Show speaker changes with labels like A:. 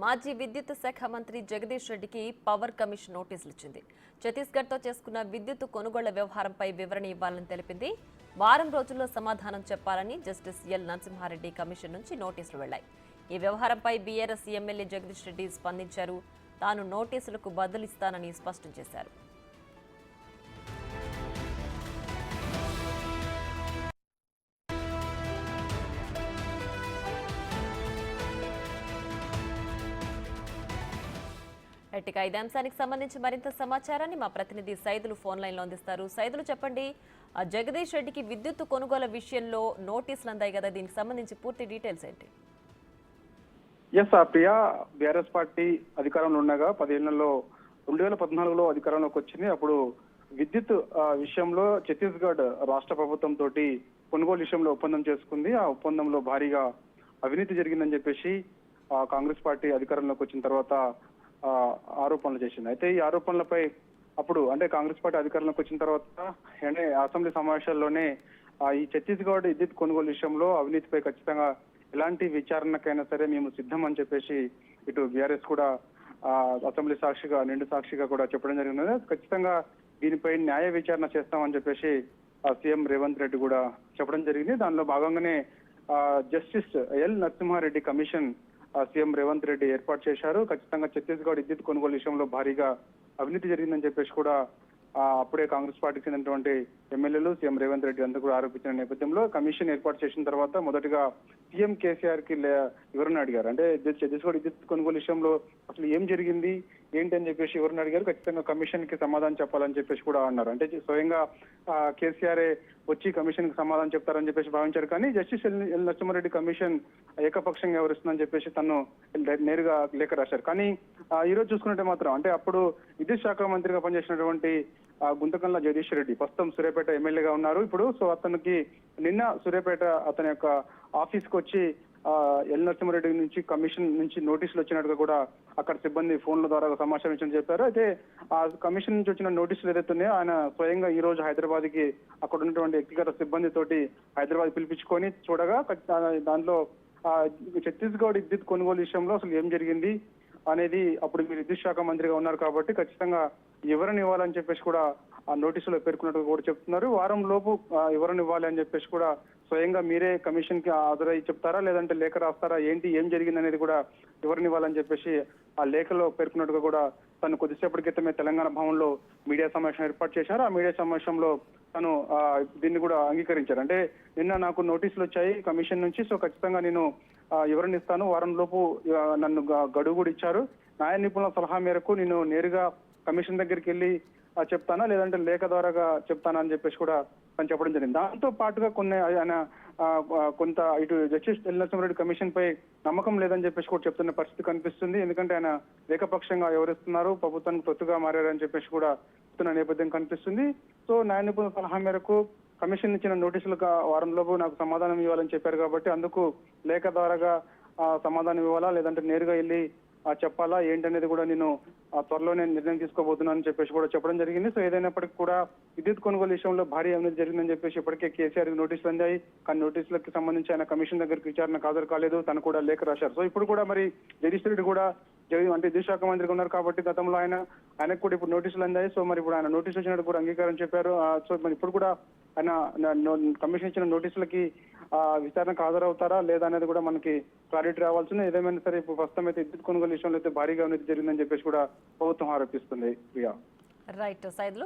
A: మాజీ విద్యుత్ శాఖ మంత్రి జగదీష్ రెడ్డికి పవర్ కమిషన్ నోటీసులు ఇచ్చింది. ఛత్తీస్గఢ్తో చేసుకున్న విద్యుత్ కొనుగోళ్ల వ్యవహారంపై వివరణ ఇవ్వాలని తెలిపింది. వారం రోజుల్లో సమాధానం చెప్పాలని జస్టిస్ ఎల్ నరసింహారెడ్డి కమిషన్ నుంచి నోటీసులు వెళ్లాయి. ఈ వ్యవహారంపై బీఆర్ఎస్ ఎమ్మెల్యే జగదీష్ రెడ్డి స్పందించారు. తాను నోటీసులకు బదులిస్తానని స్పష్టం చేశారు. ఇక ఇదే అంశానికి సంబంధించి మరింత సమాచారాన్ని మా ప్రతినిధి సైదులు ఫోన్ లైన్ లో అందిస్తారు. సైదులు చెప్పండి, జగదీష్ రెడ్డికి విద్యుత్ కొనుగోలు విషయంలో నోటీసులు అందాయి కదా, దీనికి సంబంధించి పూర్తి డీటెయిల్స్ ఏంటి?
B: ప్రియా, బీఆర్ఎస్ పార్టీ అధికారంలో ఉండగా 10 ఏళ్లలో 2014లో అధికారంలోకి వచ్చింది. అప్పుడు విద్యుత్ విషయంలో ఛత్తీస్గఢ్ రాష్ట్ర ప్రభుత్వం తోటి కొనుగోలు విషయంలో ఒప్పందం చేసుకుంది. ఆ ఒప్పందంలో భారీగా అవినీతి జరిగిందని చెప్పేసి కాంగ్రెస్ పార్టీ అధికారంలోకి వచ్చిన తర్వాత ఆరోపణలు చేసింది. అయితే ఈ ఆరోపణలపై అప్పుడు అంటే కాంగ్రెస్ పార్టీ అధికారంలోకి వచ్చిన తర్వాత అసెంబ్లీ సమావేశాల్లోనే ఈ ఛత్తీస్గఢ్ విద్యుత్ కొనుగోలు విషయంలో అవినీతిపై ఖచ్చితంగా ఎలాంటి విచారణకైనా సరే మేము సిద్ధం అని చెప్పేసి ఇటు బీఆర్ఎస్ కూడా అసెంబ్లీ సాక్షిగా నిండు సాక్షిగా కూడా చెప్పడం జరిగింది. ఖచ్చితంగా దీనిపై న్యాయ విచారణ చేస్తామని చెప్పేసి సీఎం రేవంత్ రెడ్డి కూడా చెప్పడం జరిగింది. దానిలో భాగంగానే justice L Narasimha Reddy commission CM Revanth Reddy ఏర్పాటు చేశారు. ఖచ్చితంగా ఛత్తీస్గఢ్ విద్యుత్ కొనుగోలు విషయంలో భారీగా అవినీతి జరిగిందని చెప్పేసి కూడా అప్పుడే కాంగ్రెస్ పార్టీకి చెందినటువంటి ఎమ్మెల్యేలు సీఎం రేవంత్ రెడ్డి అంతా కూడా ఆరోపించిన నేపథ్యంలో కమిషన్ ఏర్పాటు చేసిన తర్వాత మొదటగా సీఎం కేసీఆర్ కి వివరణ అడిగారు. అంటే ఛత్తీస్గఢ్ విద్యుత్ కొనుగోలు విషయంలో అసలు ఏం జరిగింది ఏంటి అని చెప్పేసి వివరణ అడిగారు. ఖచ్చితంగా కమిషన్ కి సమాధానం చెప్పాలని చెప్పేసి కూడా అన్నారు. అంటే స్వయంగా కేసీఆర్ వచ్చి కమిషన్ కి సమాధానం చెప్తారని చెప్పేసి భావించారు. కానీ జస్టిస్ ఎల్ నరసింహారెడ్డి కమిషన్ ఏకపక్షంగా వ్యవహరిస్తుందని చెప్పేసి తను నేరుగా లేఖ రాశారు. కానీ ఈ రోజు చూసుకుంటే మాత్రం అంటే అప్పుడు విద్యుత్ శాఖ మంత్రిగా పనిచేసినటువంటి గుంతకల్లా జగదీష్ రెడ్డి ప్రస్తుతం సూర్యాపేట ఎమ్మెల్యేగా ఉన్నారు ఇప్పుడు. సో అతనికి నిన్న సూర్యాపేట అతని యొక్క ఆఫీస్ కు వచ్చి ఎల్ నరసింహారెడ్డి నుంచి కమిషన్ నుంచి నోటీసులు వచ్చినట్టుగా కూడా అక్కడ సిబ్బంది ఫోన్ల ద్వారా సమాచారం ఇచ్చని చెప్పారు. అయితే ఆ కమిషన్ నుంచి వచ్చిన నోటీసులు ఏదైతే ఉన్నాయో ఆయన స్వయంగా ఈ రోజు హైదరాబాద్ కి అక్కడ ఉన్నటువంటి వ్యక్తిగత సిబ్బంది తోటి హైదరాబాద్ పిలిపించుకొని చూడగా దాంట్లో ఛత్తీస్గఢ్ విద్యుత్ కొనుగోలు విషయంలో అసలు ఏం జరిగింది అనేది అప్పుడు మీరు విద్యుత్ శాఖ మంత్రిగా ఉన్నారు కాబట్టి ఖచ్చితంగా వివరణ ఇవ్వాలని చెప్పేసి కూడా ఆ నోటీసులో పేర్కొన్నట్టు కూడా చెప్తున్నారు. వారం లోపు వివరణ ఇవ్వాలి అని చెప్పేసి కూడా స్వయంగా మీరే కమిషన్ కి హాజరై చెప్తారా లేదంటే లేఖ రాస్తారా ఏంటి ఏం జరిగింది అనేది కూడా వివరణ ఇవ్వాలని చెప్పేసి ఆ లేఖలో పేర్కొన్నట్టుగా కూడా తను కొద్దిసేపటి క్రితమే తెలంగాణ భవన్లో మీడియా సమావేశం ఏర్పాటు చేశారు. ఆ మీడియా సమావేశంలో తను దీన్ని కూడా అంగీకరించారు. అంటే నిన్న నాకు నోటీసులు వచ్చాయి కమిషన్ నుంచి, సో ఖచ్చితంగా నేను వివరణ ఇస్తాను, వారం లోపు నన్ను గడువు కూడా ఇచ్చారు. న్యాయ నిపుణుల సలహా మేరకు నేను నేరుగా కమిషన్ దగ్గరికి వెళ్ళి చెప్తానా లేదంటే లేఖ ద్వారాగా చెప్తానా అని చెప్పేసి కూడా తను చెప్పడం జరిగింది. దాంతో పాటుగా ఆయన కొంత ఇటు జస్టిస్ ఎల్ నరసింహారెడ్డి కమిషన్ పై నమ్మకం లేదని చెప్పేసి కూడా చెప్తున్న పరిస్థితి కనిపిస్తుంది. ఎందుకంటే ఆయన ఏకపక్షంగా వ్యవహరిస్తున్నారు, ప్రభుత్వానికి తొత్తుగా మారారని చెప్పేసి కూడా చెప్తున్న నేపథ్యం కనిపిస్తుంది. సో న్యాయ నిపుణుల సలహా మేరకు కమిషన్ ఇచ్చిన నోటీసులకు వారంలోపు నాకు సమాధానం ఇవ్వాలని చెప్పారు కాబట్టి అందుకు లేఖ ద్వారాగా సమాధానం ఇవ్వాలా లేదంటే నేరుగా వెళ్ళి చెప్పాలా ఏంటనేది కూడా నేను త్వరలోనే నిర్ణయం తీసుకోబోతున్నానని చెప్పేసి కూడా చెప్పడం జరిగింది. సో ఏదైనప్పటికీ కూడా విద్యుత్ కొనుగోలు విషయంలో భారీ అవినీతి జరిగిందని చెప్పేసి ఇప్పటికే కేసీఆర్ నోటీసులు అందాయి. కానీ నోటీసులకు సంబంధించి ఆయన కమిషన్ దగ్గరికి విచారణకు హాజరు కాలేదు, తను కూడా లేఖ రాశారు. సో ఇప్పుడు కూడా మరి జగదీష్ రెడ్డి కూడా అంటే విద్యుత్ శాఖ మంత్రిగా ఉన్నారు కాబట్టి గతంలో ఆయనకు కూడా ఇప్పుడు నోటీసులు అందాయి. సో మరి ఇప్పుడు ఆయన నోటీసులు వచ్చినట్టు కూడా అంగీకారం చెప్పారు. సో మరి ఇప్పుడు కూడా ఆయన కమిషన్ ఇచ్చిన నోటీసులకి విచారణకు హాజరవుతారా లేదా అనేది కూడా మనకి క్లారిటీ రావాల్సింది. ఏదేమైనా సరే ఇప్పుడు ప్రస్తుతం అయితే విద్యుత్ కొనుగోలు విషయంలో అయితే భారీగా అవినీతి జరిగిందని చెప్పేసి కూడా ప్రభుత్వం ఆరోపిస్తుంది. ప్రియా.
A: రైట్ సైదులు.